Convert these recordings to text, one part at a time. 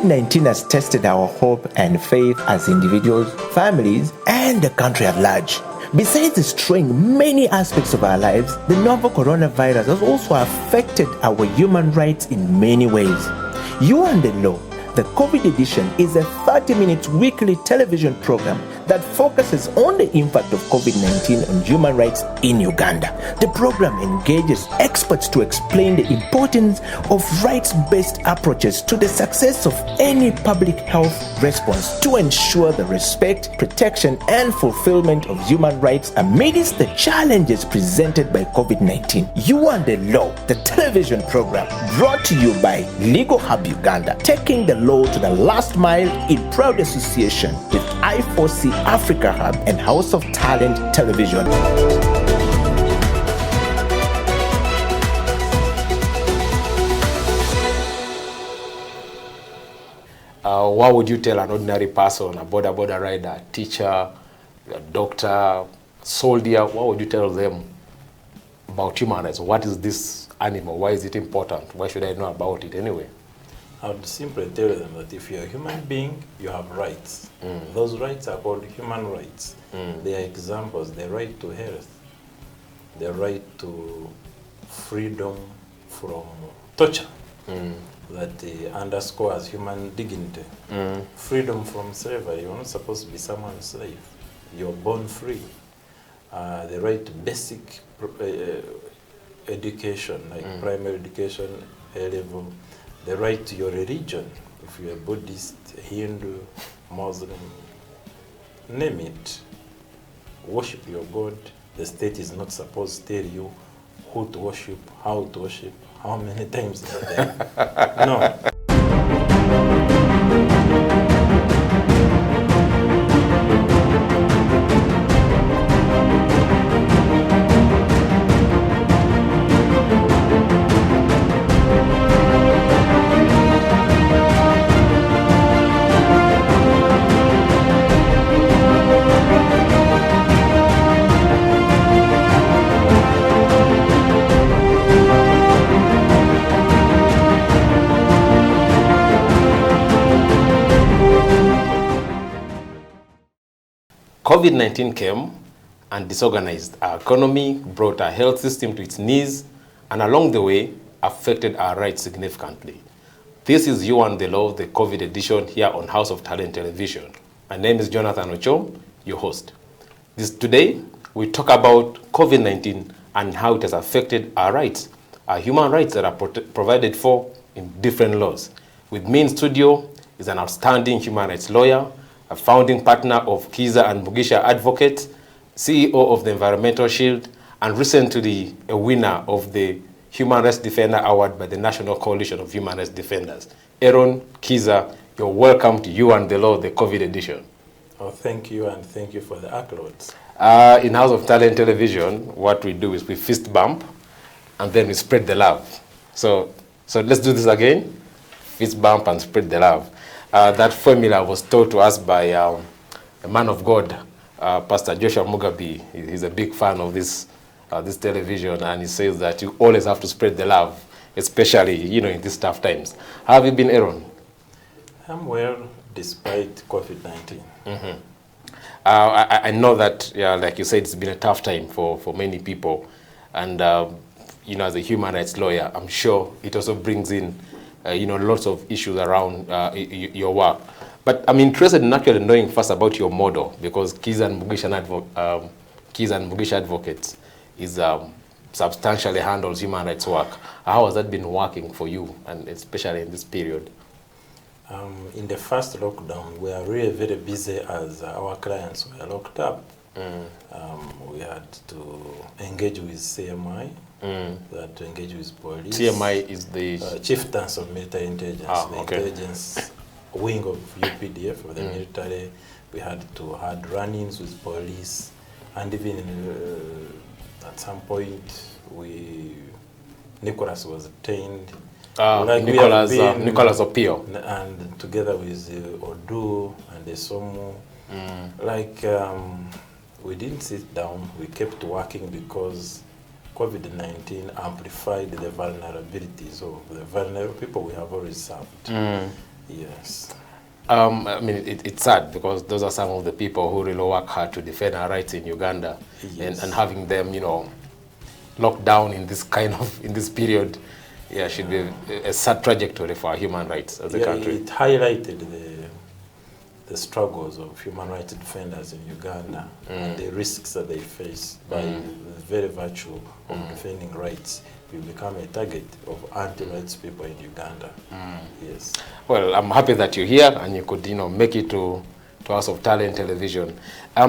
COVID-19 has tested our hope and faith as individuals, families, and the country at large. Besides destroying many aspects of our lives, the novel coronavirus has also affected our human rights in many ways. You and the Law, the COVID edition, is a 30-minute weekly television program that focuses on the impact of COVID-19 on human rights in Uganda. The program engages experts to explain the importance of rights-based approaches to the success of any public health response to ensure the respect, protection, and fulfillment of human rights amidst the challenges presented by COVID-19. You and the Law, the television program, brought to you by Legal Hub Uganda, taking the law to the last mile in proud association with I4C Africa Hub and House of Talent Television. What would you tell an ordinary person, a border rider, teacher, a doctor, soldier? What would you tell them about human rights? What is this animal? Why is it important? Why should I know about it anyway? I would simply tell them that if you're a human being, you have rights. Those rights are called human rights. They are examples: the right to health, the right to freedom from torture, that underscores human dignity. Freedom from slavery. You're not supposed to be someone's slave. You're born free. The right to basic education, like primary education, A-level. The right to your religion, if you're a Buddhist, Hindu, Muslim, name it. Worship your God. The state is not supposed to tell you who to worship, how to worship, how many times a day. No. COVID-19 came and disorganized our economy, brought our health system to its knees, and along the way, affected our rights significantly. This is You and the Law, the COVID edition here on House of Talent Television. My name is Jonathan Ochom, your host. Today, we talk about COVID-19 and how it has affected our rights, our human rights that are provided for in different laws. With me in studio is an outstanding human rights lawyer, a founding partner of Kiiza and Mugisha Advocates, CEO of the Environmental Shield, and recently a winner of the Human Rights Defender Award by the National Coalition of Human Rights Defenders. Eron, Kiiza, you're welcome to You and the Law, the COVID edition. Oh, thank you, and thank you for the accolades. In House of Talent Television, what we do is we fist bump, and then we spread the love. So let's do this again. Fist bump and spread the love. That formula was taught to us by a man of God, Pastor Joshua Mugabe. He's a big fan of this television, and he says that you always have to spread the love, especially in these tough times. How have you been, Eron? I'm well, despite COVID-19. I know that, like you said, it's been a tough time for many people, and as a human rights lawyer, I'm sure it also brings in lots of issues around your work. But I'm interested in actually knowing first about your model, because Kiiza and Mugisha Advocates is substantially handles human rights work. How has that been working for you, and especially in this period? In the first lockdown, we are really very busy as our clients were locked up. We had to engage with CMI, we had to engage with police. CMI is the Chieftains of Military Intelligence, intelligence wing of UPDF of the military. We had run-ins with police, and even at some point, Nicholas was detained. Nicholas Opio. And together with Odu and the Somu, we didn't sit down, we kept working because COVID-19 amplified the vulnerabilities of the vulnerable people we have already served. Yes. I mean, it's sad because those are some of the people who really work hard to defend our rights in Uganda, Yes. and having them, locked down in this period, yeah, should be a sad trajectory for our human rights as a country. It highlighted the struggles of human rights defenders in Uganda and the risks that they face by the very virtue of defending rights. We become a target of anti-rights people in Uganda. Yes. Well, I'm happy that you're here and you could, make it to House of Talent Television.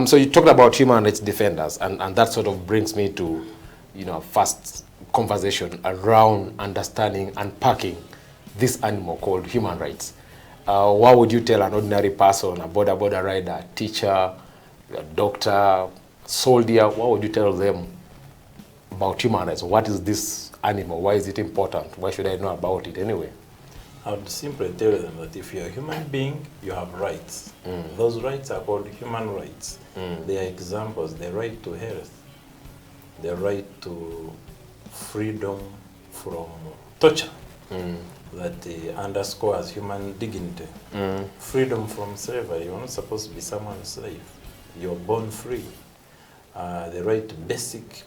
So you talked about human rights defenders, and that sort of brings me to, first conversation around understanding, unpacking this animal called human rights. What would you tell an ordinary person, a border rider, a teacher, a doctor, soldier? What would you tell them about human rights? What is this animal? Why is it important? Why should I know about it anyway? I would simply tell them that if you're a human being, you have rights. Those rights are called human rights. They are examples: the right to health, the right to freedom from torture, that underscores human dignity. Freedom from slavery. You're not supposed to be someone's slave. You're born free. The right to basic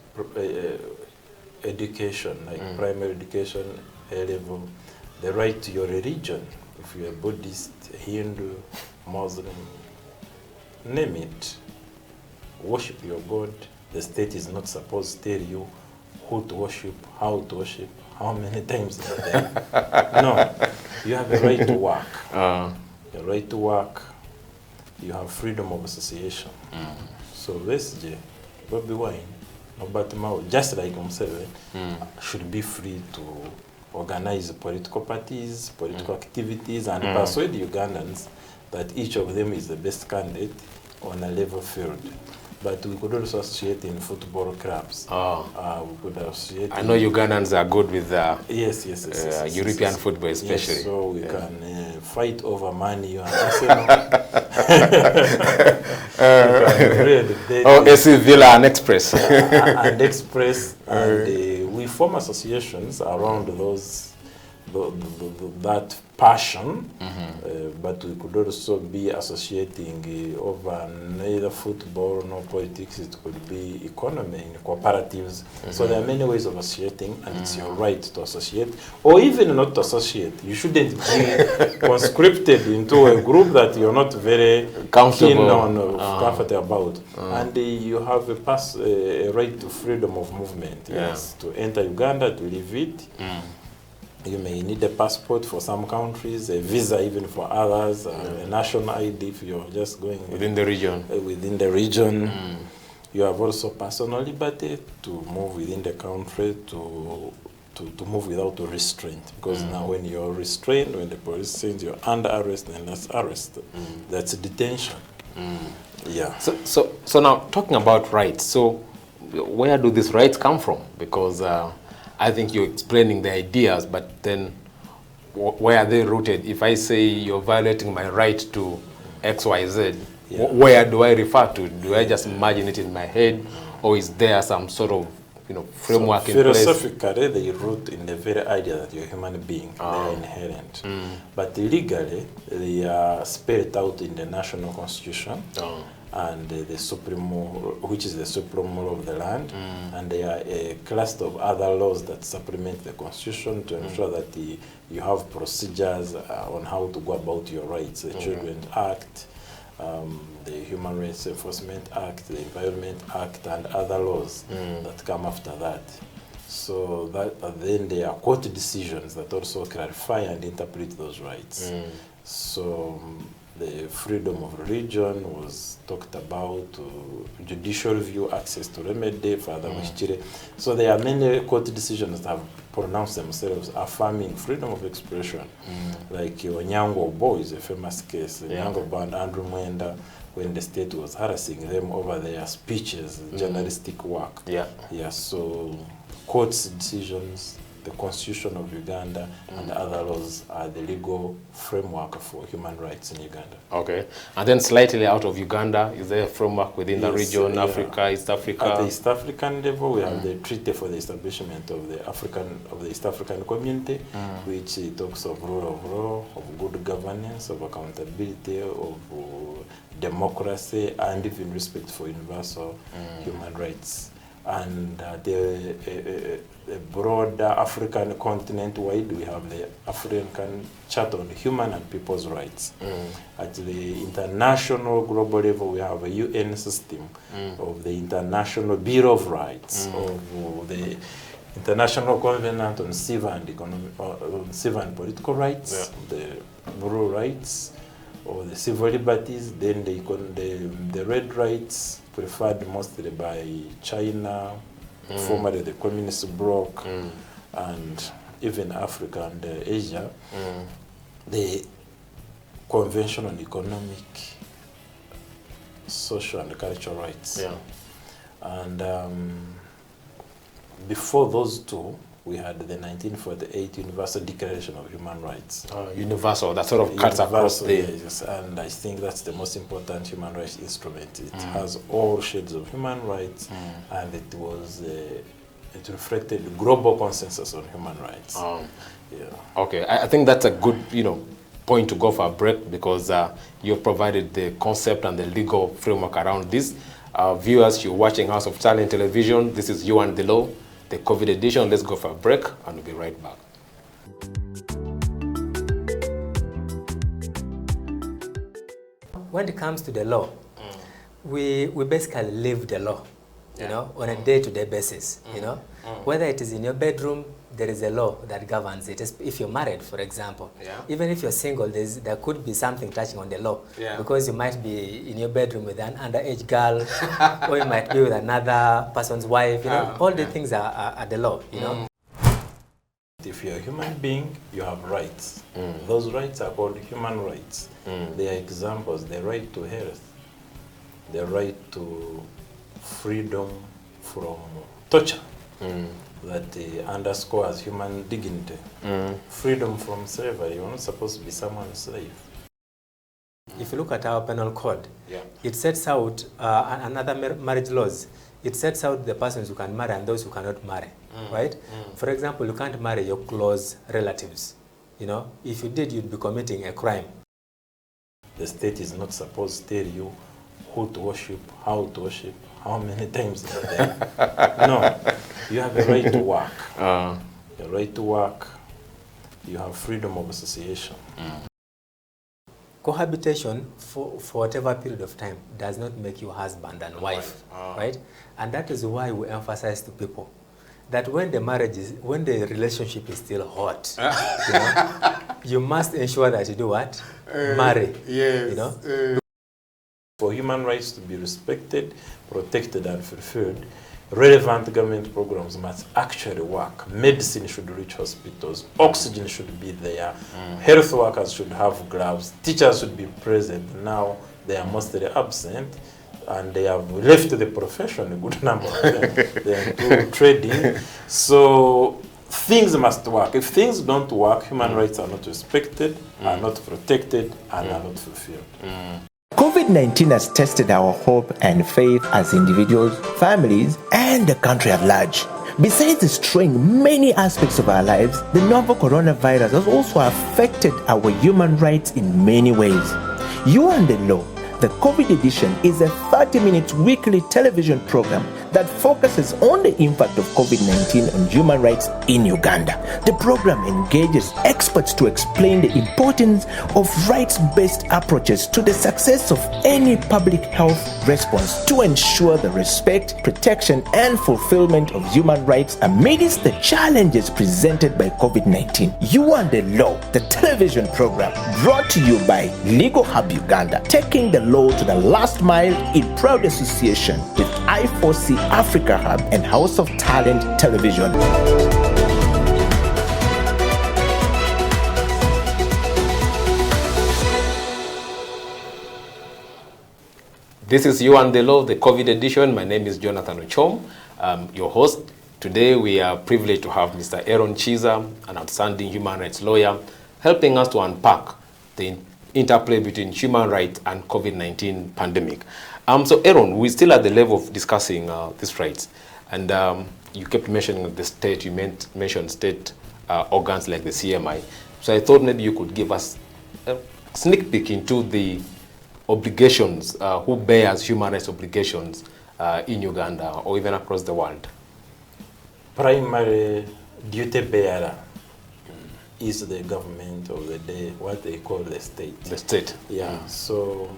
education, like primary education, A-level. The right to your religion, if you're a Buddhist, Hindu, Muslim, name it. Worship your God. The state is not supposed to tell you who to worship, how many times a day. No, you have a right to work. A right to work. You have freedom of association. So Westje, Bobby Wine, Robert Mao, just like Museveni, should be free to organize political parties, political activities, and persuade Ugandans that each of them is the best candidate on a level field. But we could also associate in football clubs. We could associate. I know Ugandans are good with yes, European football, especially. Yes, so we can fight over money and Arsenal. AC Villa and Express. And Express, and we form associations around that passion, but we could also be associating over neither football nor politics. It could be economy in cooperatives. So there are many ways of associating, and it's your right to associate, or even not to associate. You shouldn't be conscripted into a group that you're not very keen on, comfortable about. And you have a right to freedom of movement. Yes, to enter Uganda, to leave it. You may need a passport for some countries, a visa even for others, a national ID if you're just going within the region. You have also personal liberty to move within the country, to move without restraint. Because now when you're restrained, when the police sends you under arrest, then that's arrest. That's detention. Yeah. So now talking about rights, so where do these rights come from? Because I think you're explaining the ideas, but then where are they rooted? If I say you're violating my right to X, Y, Z, where do I refer to? Do I just imagine it in my head, or is there some sort of framework in place? Philosophically, they root in the very idea that you're a human being. They are inherent. But legally, they are spelled out in the national constitution. And the supremo, which is the supreme law of the land, and there are a cluster of other laws that supplement the constitution to ensure that you have procedures on how to go about your rights. The Children's Act, the Human Rights Enforcement Act, the Environment Act, and other laws that come after that. So then there are court decisions that also clarify and interpret those rights. So the freedom of religion was talked about, judicial review, access to remedy, Father Mishchire. So there are many court decisions that have pronounced themselves affirming freedom of expression. Like Onyango Boys, a famous case, Onyango band Andrew Mwenda, when the state was harassing them over their speeches, journalistic work. So courts' decisions, the Constitution of Uganda and other laws are the legal framework for human rights in Uganda. Okay. And then slightly out of Uganda, is there a framework within the region, Africa, East Africa? At the East African level, we have the Treaty for the Establishment of the East African Community, which talks of rule of law, of good governance, of accountability, of democracy, and even respect for universal human rights. And the broader African continent-wide, we have the African Charter on Human and People's Rights. At the international global level, we have a UN system of the International Bill of Rights, of the International Covenant on Civil and Political Rights, the rural rights, or the civil liberties, then the red rights, preferred mostly by China, formerly the communist bloc, and even Africa and Asia, the conventional economic, social and cultural rights. Yeah. And before those two, we had the 1948 Universal Declaration of Human Rights. Universal, that sort of cuts across the... Yes, and I think that's the most important human rights instrument. It has all shades of human rights, and it reflected global consensus on human rights. Yeah. Okay, I think that's a good, point to go for a break, because you've provided the concept and the legal framework around this. Viewers, you're watching House of Talent Television. This is You and the Law, the COVID edition. Let's go for a break, and we'll be right back. When it comes to the law, we basically live the law, on a day-to-day basis, Whether it is in your bedroom, there is a law that governs it. If you're married, for example, even if you're single, there could be something touching on the law, because you might be in your bedroom with an underage girl, or you might be with another person's wife. All the things are the law. If you're a human being, you have rights. Those rights are called human rights. They are examples: the right to health, the right to freedom from torture. That underscores human dignity. Freedom from slavery. You're not supposed to be someone's slave. If you look at our penal code, it sets out another marriage laws. It sets out the persons who can marry and those who cannot marry, right? For example, you can't marry your close relatives. If you did, you'd be committing a crime. The state is not supposed to tell you who to worship, how to worship, how many times a day. No. You have a right to work. A right to work. You have freedom of association. Cohabitation for whatever period of time does not make you husband and wife, right? And that is why we emphasize to people that when the relationship is still hot, you must ensure that you do what? Marry. Yes. For human rights to be respected, protected, and fulfilled, relevant government programs must actually work. Medicine should reach hospitals. Oxygen should be there. Health workers should have gloves. Teachers should be present. Now they are mostly absent, and they have left the profession, a good number of them. They are into trading. So things must work. If things don't work, human rights are not respected, are not protected, and are not fulfilled. COVID-19 has tested our hope and faith as individuals, families, and the country at large. Besides destroying many aspects of our lives, the novel coronavirus has also affected our human rights in many ways. You and the Law, the COVID edition, is a 30-minute weekly television program that focuses on the impact of COVID-19 on human rights in Uganda. The program engages experts to explain the importance of rights-based approaches to the success of any public health response to ensure the respect, protection, and fulfillment of human rights amidst the challenges presented by COVID-19. You and the Law, the television program, brought to you by Legal Hub Uganda, taking the law to the last mile in proud association with I4C Africa Hub and House of Talent Television. This is You and the Law, the COVID edition. My name is Jonathan Ochom, your host. Today we are privileged to have Mr. Eron Kiiza, an outstanding human rights lawyer, helping us to unpack the interplay between human rights and COVID-19 pandemic. So Eron, we're still at the level of discussing these rights. And you kept mentioning the state, you mentioned state organs like the CMI. So I thought maybe you could give us a sneak peek into the obligations, who bears human rights obligations in Uganda or even across the world. Primary duty bearer is the government of the day, what they call the state. The state. Yeah, so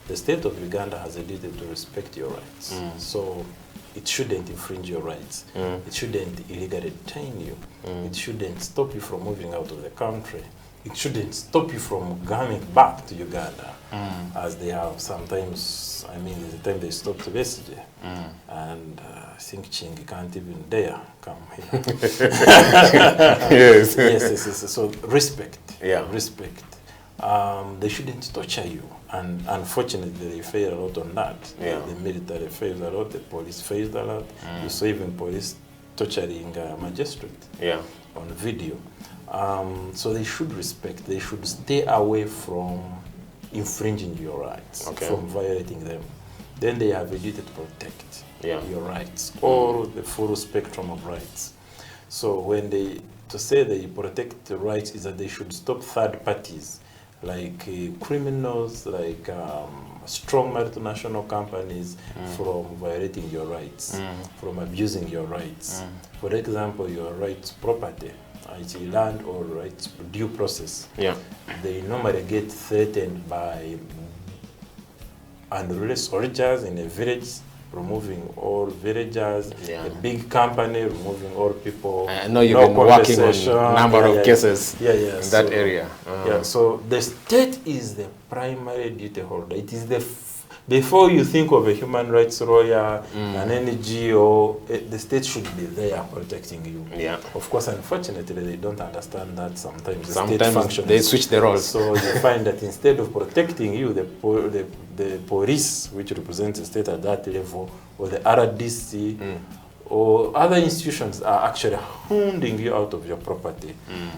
the state of Uganda has a duty to respect your rights. So it shouldn't infringe your rights. It shouldn't illegally detain you. It shouldn't stop you from moving out of the country. It shouldn't stop you from coming back to Uganda, as they have sometimes. I mean, the time they stopped Besigye, and I think Chingi can't even dare come here. Yes. Yes. So respect. Yeah. Respect. They shouldn't torture you, and unfortunately they fail a lot on that. Yeah. The military fails a lot, the police fails a lot. You saw even police torturing a magistrate on video. So they should respect, they should stay away from infringing your rights, from violating them. Then they have a duty to protect your rights, or the full spectrum of rights. So when to say they protect the rights is that they should stop third parties, like criminals, like strong multinational companies from violating your rights, from abusing your rights. For example, your right to property, i.e. land or right to due process. They normally get threatened by unruly soldiers in a village, removing all villagers, a big company removing all people. I know you've been working on a number of cases in that area. So the state is the primary duty holder. It is before you think of a human rights lawyer, an NGO, the state should be there protecting you. Of course, unfortunately, they don't understand that sometimes the state functions. They switch the roles. So you find that instead of protecting you, the police, which represents the state at that level, or the RDC, or other institutions are actually hounding you out of your property,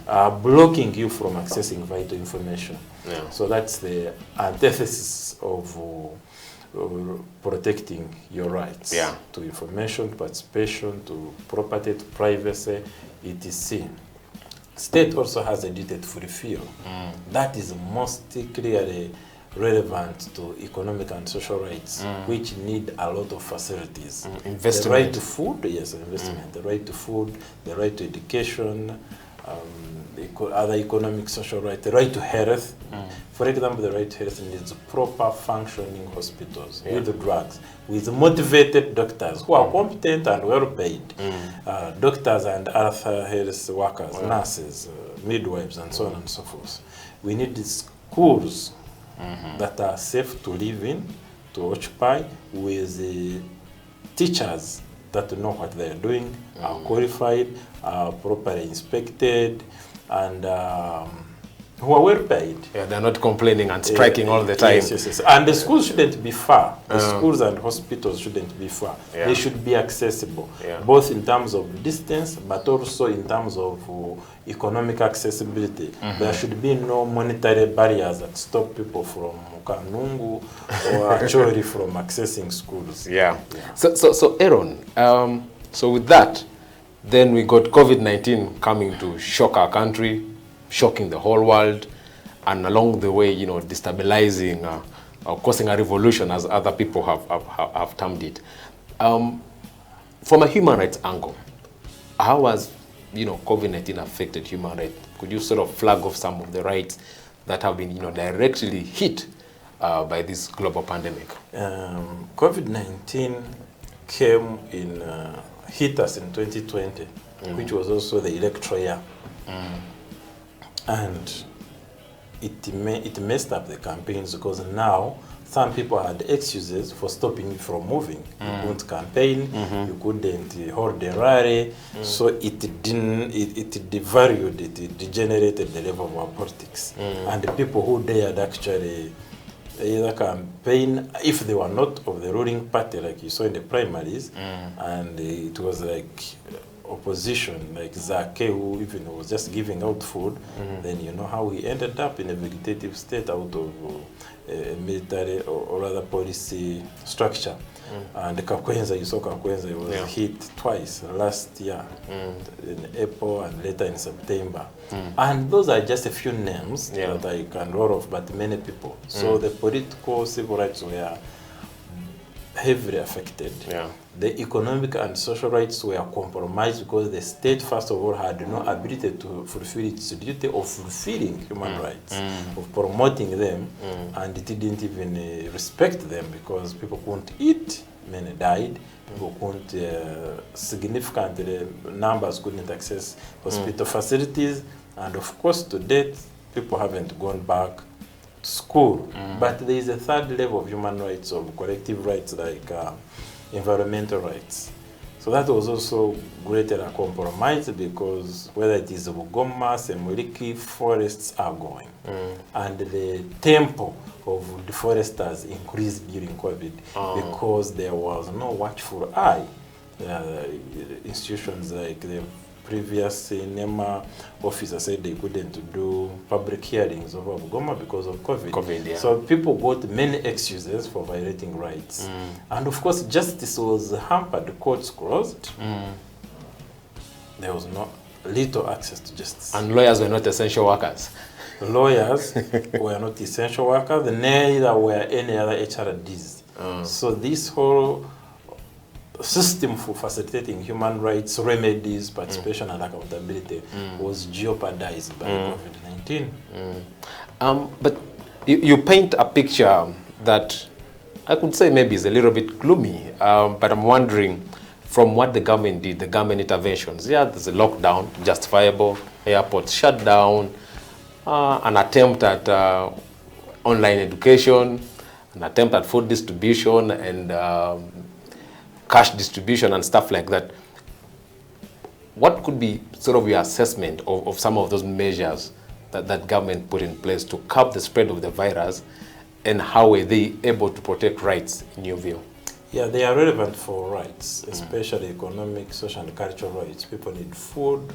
blocking you from accessing vital information. So that's the antithesis of protecting your rights to information, to participation, to property, to privacy, etc. State also has a duty to fulfill. That is most clearly relevant to economic and social rights, which need a lot of facilities. Investment. The right to food, yes, investment. The right to food, the right to education, other economic, social rights, the right to health. For example, the right to health needs proper functioning hospitals with drugs, with motivated doctors who are competent and well paid. Doctors and other health workers, nurses, midwives, and so on and so forth. We need schools that are safe to live in, to occupy, with teachers that know what they are doing, are qualified, are properly inspected, and who are well paid. They're not complaining and striking all the time. Yes. And the schools shouldn't be far. The schools and hospitals shouldn't be far. They should be accessible, both in terms of distance, but also in terms of economic accessibility. There should be no monetary barriers that stop people from Kanungu or Achori from accessing schools. So Eron, so with that, then we got COVID-19 coming to shock our country, shocking the whole world, and along the way, destabilizing or causing a revolution, as other people have termed it. From a human rights angle, how has COVID-19 affected human rights? Could you sort of flag off some of the rights that have been directly hit by this global pandemic? COVID-19 came hit us in 2020, which was also the electoral year. And it messed up the campaigns, because now some people had excuses for stopping you from moving. You couldn't campaign, you couldn't hold a rally, so it devalued, it degenerated the level of our politics. And the people who dared actually either campaign, if they were not of the ruling party, like you saw in the primaries, and it was like opposition, like Zake, who even was just giving out food, then you know how he ended up in a vegetative state out of a military or rather policy structure. And Kakwenza, you saw Kakwenza, he was hit twice last year, in April and later in September. And those are just a few names that I can roll off, but many people. So the political civil rights were heavily affected. The economic and social rights were compromised because the state, first of all, had no ability to fulfill its duty of fulfilling human rights, of promoting them, and it didn't even respect them because people couldn't eat, many died, people couldn't, significant numbers couldn't access hospital facilities, and of course, to date, people haven't gone back to school. But there is a third level of human rights, of collective rights, like environmental rights. So that was also greatly compromised because whether it is Bugoma, Semuliki, forests are going. And the tempo of deforesters increased during COVID because there was no watchful eye. Institutions like the previous NEMA officer said they couldn't do public hearings over Bugoma because of COVID. So people got many excuses for violating rights. And of course, justice was hampered, the courts closed. There was little access to justice. And lawyers were not essential workers. Lawyers were not essential workers, neither were any other HRDs. So this whole system for facilitating human rights, remedies, participation, and accountability was jeopardized by COVID-19. But you paint a picture that I could say maybe is a little bit gloomy, but I'm wondering, from what the government did, the government interventions, there's a lockdown, justifiable, airports shut down, an attempt at online education, an attempt at food distribution, and cash distribution and stuff like that. What could be sort of your assessment of some of those measures that government put in place to curb the spread of the virus, and how were they able to protect rights in your view? Yeah, they are relevant for rights, especially economic, social, and cultural rights. People need food,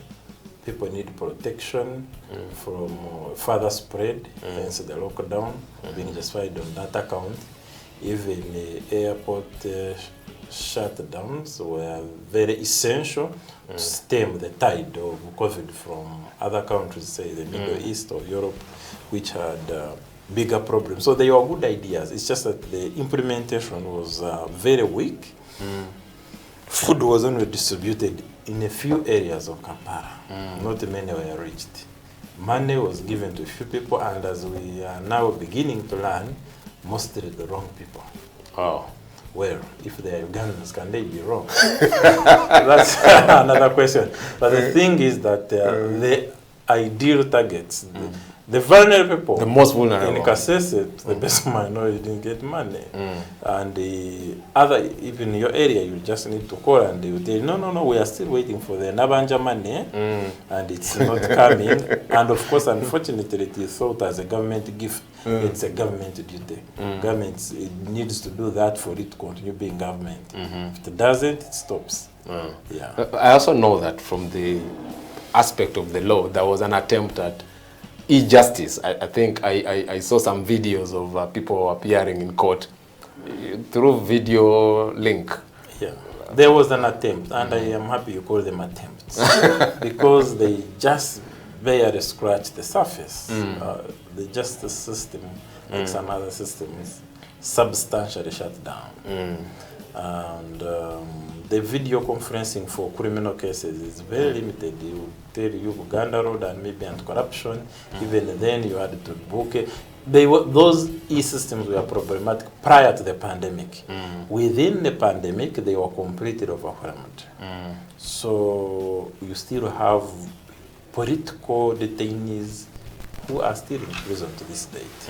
people need protection from further spread, hence the lockdown being justified on that account. Even the airport shutdowns were very essential to stem the tide of COVID from other countries, say the Middle East or Europe, which had bigger problems. So they were good ideas. It's just that the implementation was very weak. Food was only distributed in a few areas of Kampala. Not many were reached. Money was given to a few people, and as we are now beginning to learn, mostly the wrong people. Well, if they are Ugandans, can they be wrong? That's another question. But the thing is that the ideal targets, the vulnerable people, the most vulnerable, in Kasese, the best minority didn't get money. And the other, even in your area, you just need to call and they will tell you, no, we are still waiting for the Nabanja money, and it's not coming. And of course, unfortunately, it is thought as a government gift. It's a government duty. Government needs to do that for it to continue being government. If it doesn't, it stops. I also know that from the aspect of the law, there was an attempt at e-justice. I think I saw some videos of people appearing in court through video link. There was an attempt, and I am happy you call them attempts because they just barely scratched the surface. The justice system, like some other systems, substantially shut down. And the video conferencing for criminal cases is very limited. It will tell you Uganda Road and maybe anti-corruption. Even then, you had to book it. Those e-systems were problematic prior to the pandemic. Within the pandemic, they were completely overwhelmed. So you still have political detainees who are still in prison to this date.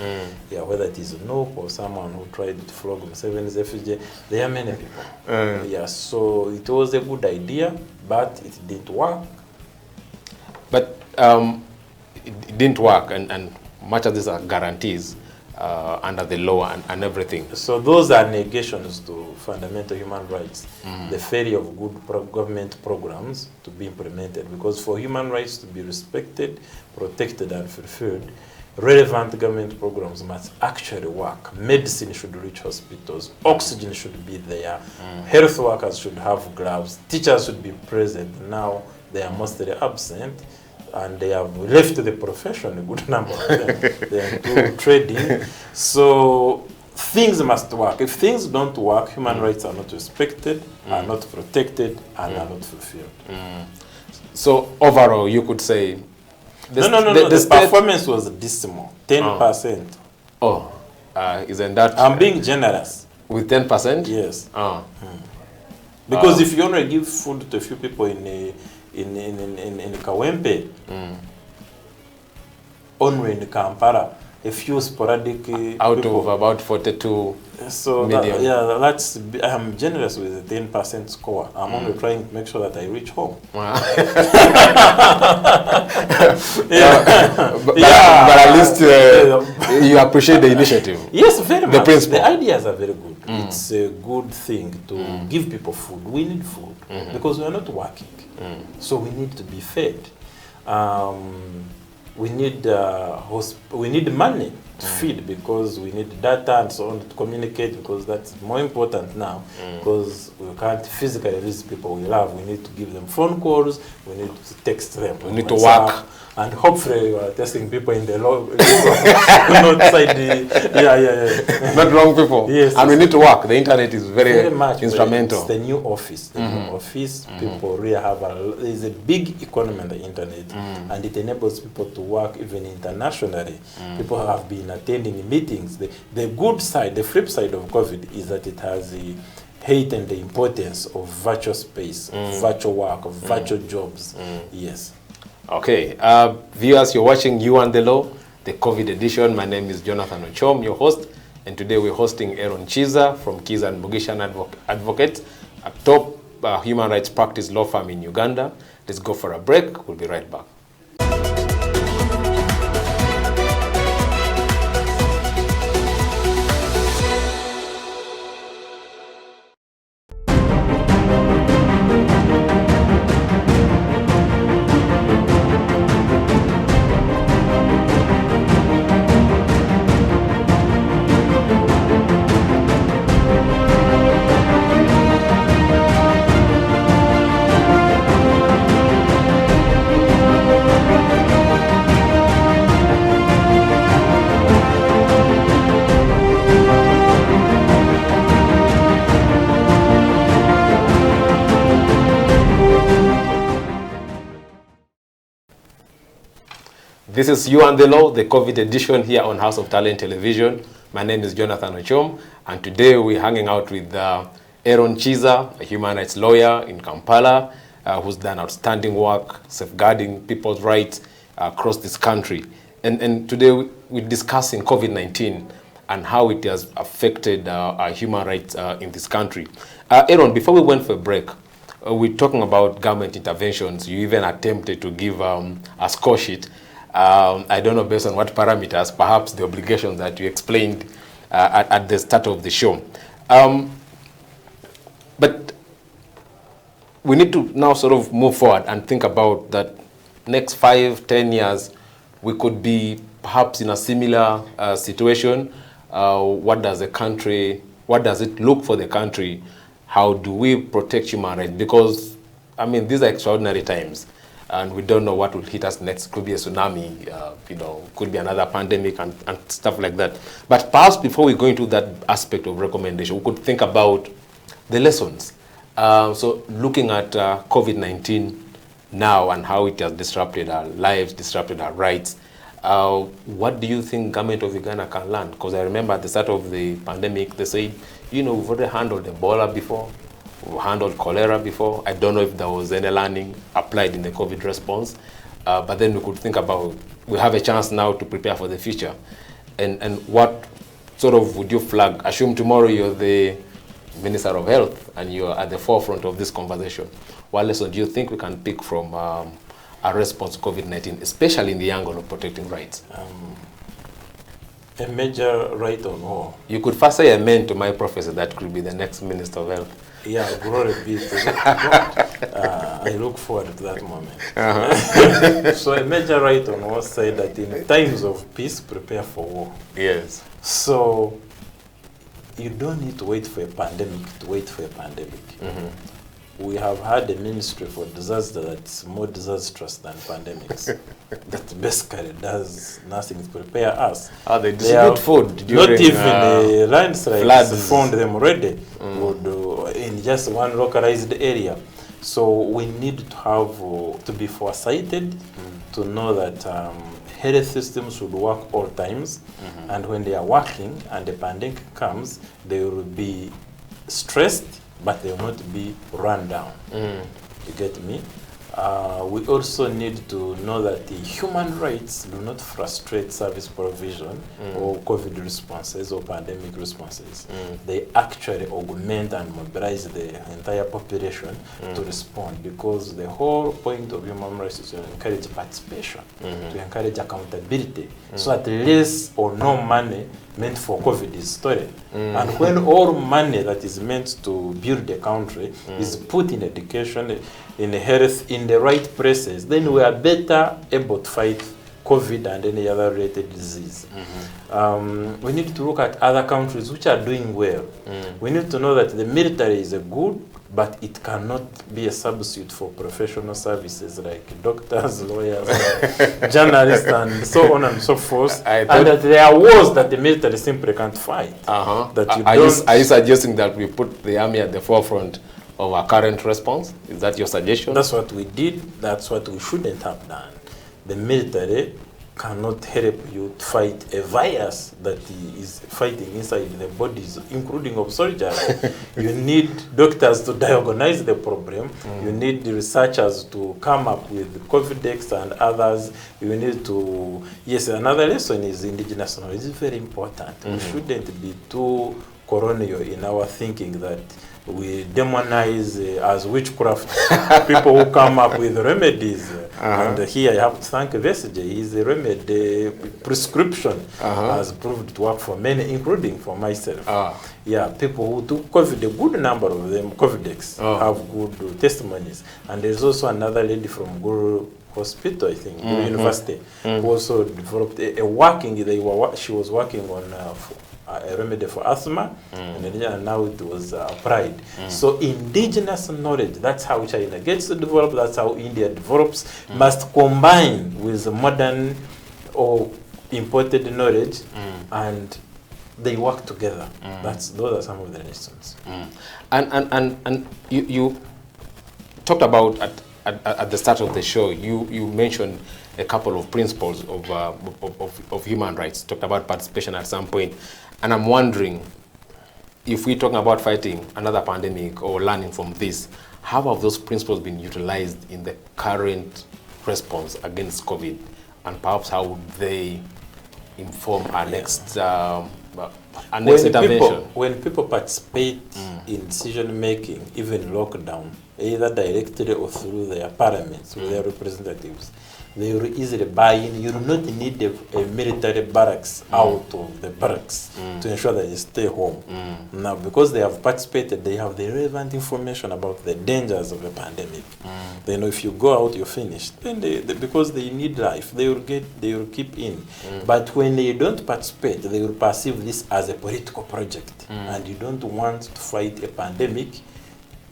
Whether it is Nook or someone who tried to flog Museveni's effigy, there are many people. So it was a good idea, but it didn't work. But it didn't work, and much of these are guarantees. under the law and everything. So those are negations to fundamental human rights. The failure of good government programs to be implemented. Because for human rights to be respected, protected, and fulfilled, relevant government programs must actually work. Medicine should reach hospitals. Oxygen should be there. Health workers should have gloves. Teachers should be present. Now they are mostly absent. And they have left the profession, a good number of them. They are into trading. So things must work. If things don't work, human rights are not respected, are not protected, and are not fulfilled. So overall, you could say... The performance was dismal, 10%. Isn't that... I'm being generous. With 10%? Yes. Because if you only give food to a few people in Kawempe, only in Kampala, a few sporadic out people. of about 42 so million. I'm generous with the 10% score. I'm only trying to make sure that I reach home. But at least you appreciate the initiative. Yes, very much. Principle. The ideas are very good. It's a good thing to give people food. We need food because we are not working. So we need to be fed. We need money to feed because we need data and so on to communicate because that's more important now because we can't physically visit people we love. We need to give them phone calls. We need to text them. We need to work. And hopefully you are testing people in the outside the Not wrong people. Yes. And we need to work. The internet is very much instrumental. It's the new office. The new office, people really have there's a big economy on the internet and it enables people to work even internationally. People have been attending meetings. The good side, the flip side of COVID is that it has heightened the importance of virtual space, of virtual work, of virtual jobs. Yes. Okay, viewers, you're watching You and the Law, the COVID edition. My name is Jonathan Ochom, your host, and today we're hosting Eron Kiiza from Kiiza and Mugisha Advocates, a top human rights practice law firm in Uganda. Let's go for a break. We'll be right back. This is You and the Law, the COVID edition here on House of Talent Television. My name is Jonathan Ochom, and today we're hanging out with Eron Kiiza, a human rights lawyer in Kampala, who's done outstanding work safeguarding people's rights across this country. And today we're discussing COVID-19 and how it has affected our human rights in this country. Eron, before we went for a break, we're talking about government interventions. You even attempted to give a score sheet. I don't know based on what parameters, perhaps the obligations that you explained at the start of the show. But we need to now sort of move forward and think about that next 5-10 years, we could be perhaps in a similar situation. What does it look for the country? How do we protect human rights? Because, I mean, these are extraordinary times. And we don't know what will hit us next. Could be a tsunami, could be another pandemic and stuff like that. But perhaps before we go into that aspect of recommendation, we could think about the lessons. So looking at COVID-19 now and how it has disrupted our lives, disrupted our rights, what do you think government of Uganda can learn? Because I remember at the start of the pandemic, they said, we've already handled Ebola before. We handled cholera before. I don't know if there was any learning applied in the COVID response, but then we could think about, we have a chance now to prepare for the future. And what sort of would you flag? Assume tomorrow you're the Minister of Health and you're at the forefront of this conversation. What lesson do you think we can pick from our response to COVID-19, especially in the angle of protecting rights? A major right on all. You could first say amen to my prophecy that could be the next Minister of Health. Yeah, glory be to God. I look forward to that moment. So a major right on all said that in times of peace, prepare for war. Yes. So you don't need to wait for a pandemic to wait for a pandemic. We have had a ministry for disaster that's more disastrous than pandemics. That basically does nothing to prepare us. They distribute food during not even a landslide floods. found them already in just one localized area. So we need to have to be foresighted to know that health systems should work all times, and when they are working and the pandemic comes, they will be stressed, but they will not be run down. You get me? We also need to know that the human rights do not frustrate service provision or COVID responses or pandemic responses. They actually augment and mobilize the entire population to respond, because the whole point of human rights is to encourage participation, to encourage accountability, so that less or no money meant for COVID is stolen. And when all money that is meant to build the country is put in education, in health, in the right places, then we are better able to fight COVID and any other related disease. We need to look at other countries which are doing well. We need to know that the military is a good, but it cannot be a substitute for professional services like doctors, lawyers, journalists, and so on and so forth. And that there are wars that the military simply can't fight. That are you suggesting that we put the army at the forefront of our current response? Is that your suggestion? That's what we did. That's what we shouldn't have done. The military cannot help you to fight a virus that is fighting inside the bodies, including of soldiers. You need doctors to diagnose the problem. You need the researchers to come up with COVID-X and others. You need to, yes, another lesson is indigenous knowledge. It's very important. We shouldn't be too colonial in our thinking that we demonize as witchcraft people who come up with remedies. And here I have to thank Vesige. His remedy prescription has proved to work for many, including for myself. Yeah, people who took COVID, a good number of them, COVID-X, have good testimonies. And there's also another lady from Guru Hospital, I think, Guru University, who also developed a working, she was working on a remedy for asthma, and now it was applied. So indigenous knowledge, that's how China gets to develop, that's how India develops, must combine with modern or imported knowledge, and they work together. Those are some of the lessons. And you talked about at the start of the show, you mentioned a couple of principles of human rights, talked about participation at some point. And I'm wondering, if we're talking about fighting another pandemic or learning from this, how have those principles been utilized in the current response against COVID? And perhaps how would they inform our next intervention? When people participate in decision making, even lockdown, either directly or through their parliaments, with their representatives, they will easily buy in. You do not need a military barracks out of the barracks to ensure that they stay home. Now, because they have participated, they have the relevant information about the dangers of the pandemic. They know if you go out, you're finished. Then because they need life, they will keep in. But when they don't participate, they will perceive this as a political project. And you don't want to fight a pandemic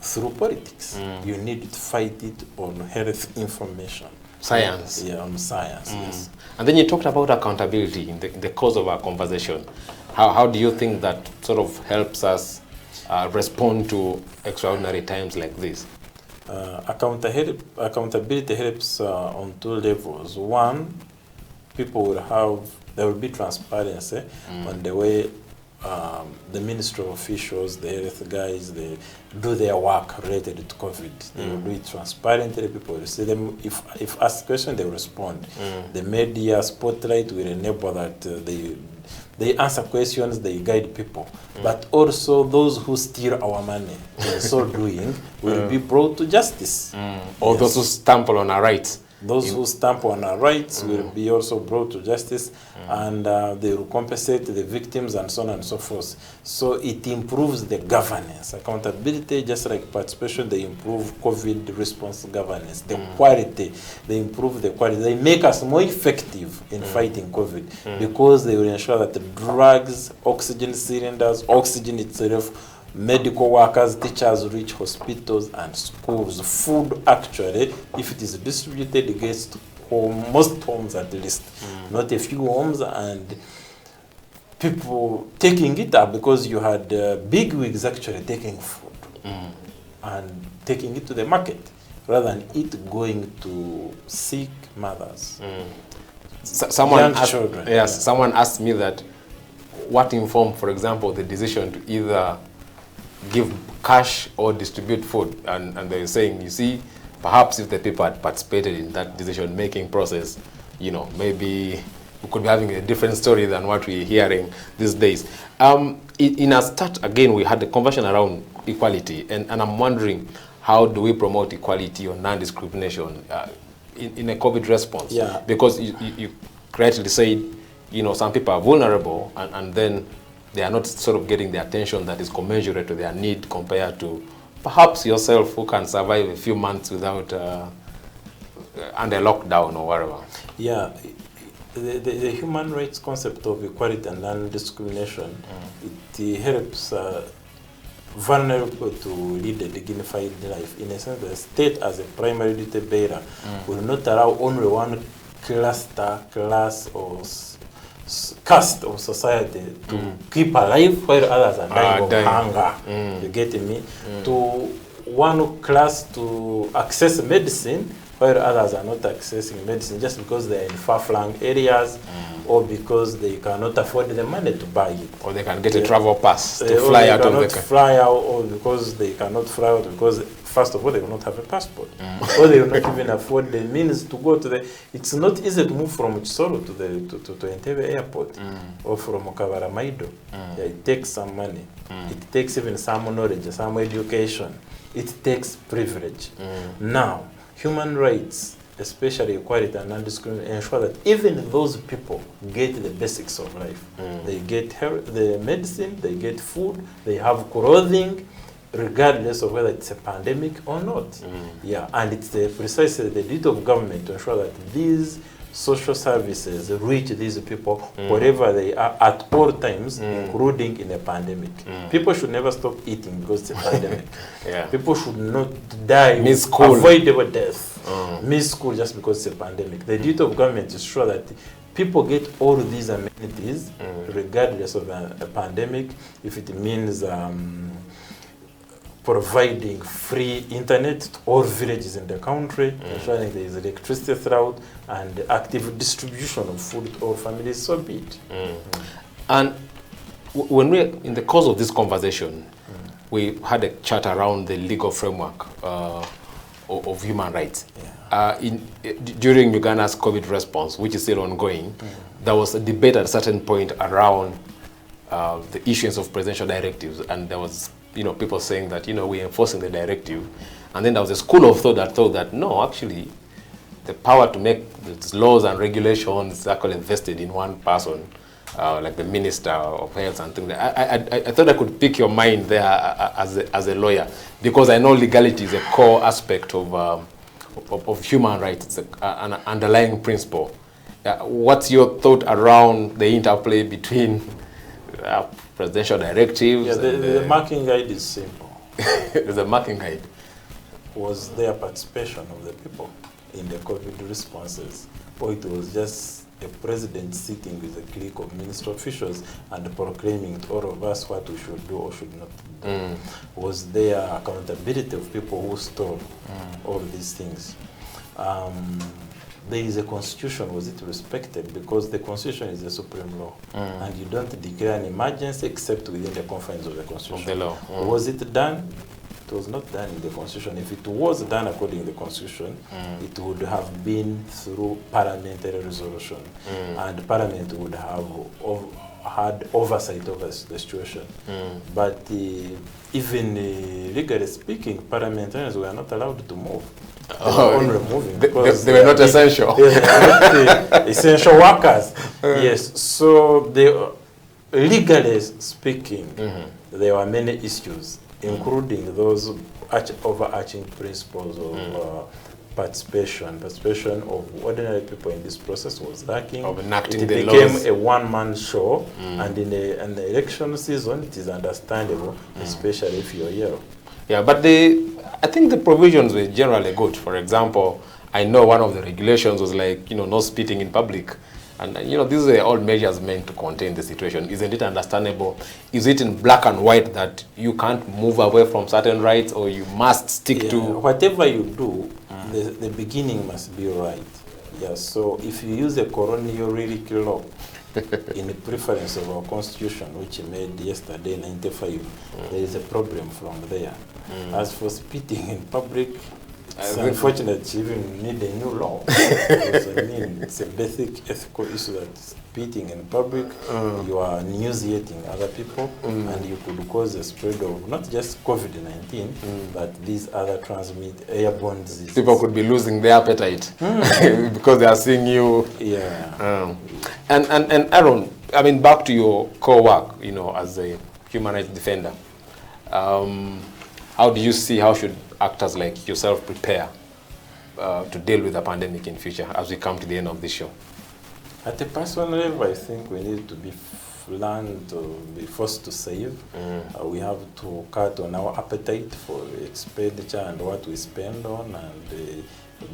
through politics. You need to fight it on health information. Science. Yeah, on science, yes. And then you talked about accountability in the course of our conversation. How do you think that sort of helps us respond to extraordinary times like this? Accountability helps on two levels. One, there will be transparency on the way the ministry officials, the health guys, they do their work related to COVID. They will do it transparently. People will see them. If asked questions, they will respond. The media spotlight will enable that they answer questions, they guide people. But also those who steal our money in so doing will be brought to justice. Or those who stumble on our rights. Those who stamp on our rights will be also brought to justice, and they will compensate the victims and so on and so forth. So it improves the governance. Accountability, just like participation, they improve COVID response governance. The quality, they improve the quality. They make us more effective in fighting COVID because they will ensure that the drugs, oxygen cylinders, oxygen itself, medical workers, teachers reach hospitals and schools. Food, actually, if it is distributed, gets to most homes at least, not a few homes, and people taking it up because you had big wigs actually taking food and taking it to the market rather than it going to sick mothers. Someone asked, children. Yes, someone asked me that what informed, for example, the decision to either give cash or distribute food, and they were saying, you see, perhaps if the people had participated in that decision-making process, you know, maybe we could be having a different story than what we're hearing these days. In our start, again, we had the conversation around equality, and I'm wondering, how do we promote equality or non-discrimination in a COVID response? Yeah. Because you correctly said, you know, some people are vulnerable, and then they are not sort of getting the attention that is commensurate to their need compared to perhaps yourself, who can survive a few months without under lockdown or whatever. Yeah, the human rights concept of equality and non-discrimination, it helps vulnerable to lead a dignified life. In a sense, the state as a primary duty bearer will not allow only one cluster, class, or caste of society to keep alive while others are dying of hunger. You get me? To one class to access medicine while others are not accessing medicine just because they are in far-flung areas or because they cannot afford the money to buy it. Or they can get a travel pass to fly out of the country. Fly out, or because they cannot fly out because, first of all, they will not have a passport. Or they will not even afford the means to go to the... It's not easy to move from Chisoro to Entebbe airport or from Kabaramaido. Yeah, it takes some money. It takes even some knowledge, some education. It takes privilege. Now, human rights, especially equality and non-discrimination, ensure that even those people get the basics of life. They get the medicine, they get food, they have clothing, regardless of whether it's a pandemic or not. Yeah, and it's precisely the duty of government to ensure that these social services reach these people wherever they are at all times, including in a pandemic. People should never stop eating because it's a pandemic. People should not die Miss school. Avoidable death. Miss school just because it's a pandemic. The duty of government is sure that people get all these amenities regardless of a pandemic. If it means providing free internet to all villages in the country, ensuring there is electricity throughout, and active distribution of food to all families, so be it. And when we, in the course of this conversation, we had a chat around the legal framework of human rights. During Uganda's COVID response, which is still ongoing, there was a debate at a certain point around the issuance of presidential directives, and there was, you know, people saying that, you know, we're enforcing the directive, and then there was a school of thought that no, actually, the power to make these laws and regulations is actually vested in one person, like the Minister of Health and things. I thought I could pick your mind there as a lawyer, because I know legality is a core aspect of human rights. It's an underlying principle. What's your thought around the interplay between presidential directives? Yeah, the marking guide is simple. There's a marking guide. Was there participation of the people in the COVID responses, or it was just a president sitting with a clique of ministry officials and proclaiming to all of us what we should do or should not do? Was there accountability of people who stole all these things? There is a constitution, was it respected? Because the constitution is the supreme law, and you don't declare an emergency except within the confines of the constitution. Of the law. Was it done? It was not done in the constitution. If it was done according to the constitution, it would have been through parliamentary resolution, and parliament would have had oversight over the situation. But even legally speaking, parliamentarians were not allowed to move. They were on removing. They because were not essential. They were not the essential workers. Yes. So legally speaking, there were many issues, including those overarching principles of participation of ordinary people in this process was lacking. Of enacting it the became laws. a one-man show, and in the election season, it is understandable, especially if you're yellow. Yeah, but I think the provisions were generally good. For example, I know one of the regulations was like, no spitting in public. And, these are all measures meant to contain the situation. Isn't it understandable? Is it in black and white that you can't move away from certain rights, or you must stick to... Whatever you do, the beginning must be right. Yeah, so if you use a colonial relic law in the preference of our constitution, which made yesterday, 95, there is a problem from there. As for spitting in public, it's unfortunate you even need a new law. Because, it's a basic ethical issue that spitting in public, you are nauseating other people, and you could cause a spread of not just COVID-19, but these other airborne diseases. People could be losing their appetite because they are seeing you. Yeah. And Eron, I mean, back to your core work, as a human rights defender. How do you see, how should actors like yourself prepare to deal with the pandemic in future as we come to the end of this show? At a personal level, I think we need to learn to be forced to save. We have to cut on our appetite for expenditure and what we spend on, and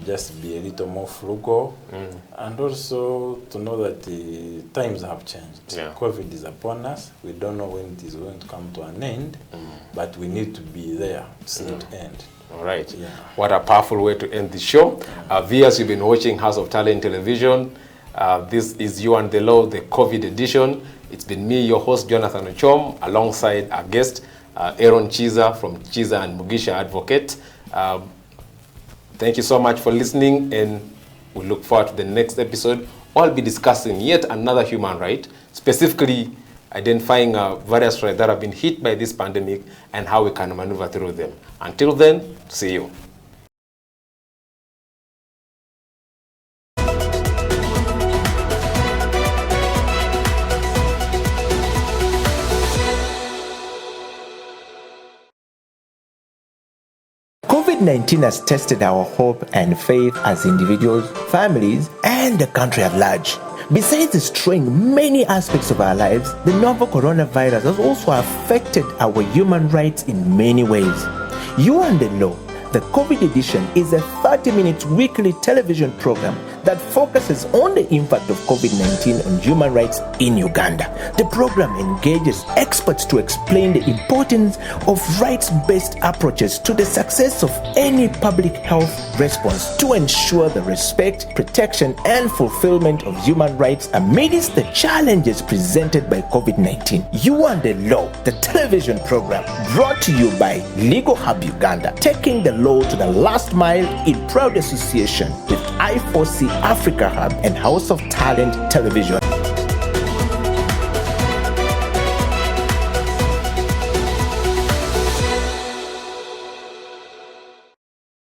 just be a little more frugal. And also to know that the times have changed. Yeah. COVID is upon us. We don't know when it is going to come to an end, but we need to be there to see it end. All right. Yeah. What a powerful way to end the show. Viewers, you've been watching House of Talent Television. This is You and the Law, the COVID edition. It's been me, your host, Jonathan Ochom, alongside our guest, Eron Kiiza from Kiiza and Mugisha Advocate. Thank you so much for listening, and we look forward to the next episode. I'll be discussing yet another human right, specifically identifying various rights that have been hit by this pandemic and how we can maneuver through them. Until then, see you. COVID-19 has tested our hope and faith as individuals, families, and the country at large. Besides destroying many aspects of our lives, the novel coronavirus has also affected our human rights in many ways. You and the Law, the COVID edition, is a 30-minute weekly television program that focuses on the impact of COVID-19 on human rights in Uganda. The program engages experts to explain the importance of rights-based approaches to the success of any public health response to ensure the respect, protection, and fulfillment of human rights amidst the challenges presented by COVID-19. You and the Law, the television program, brought to you by Legal Hub Uganda, taking the law to the last mile in proud association with I4C Africa Hub and House of Talent Television.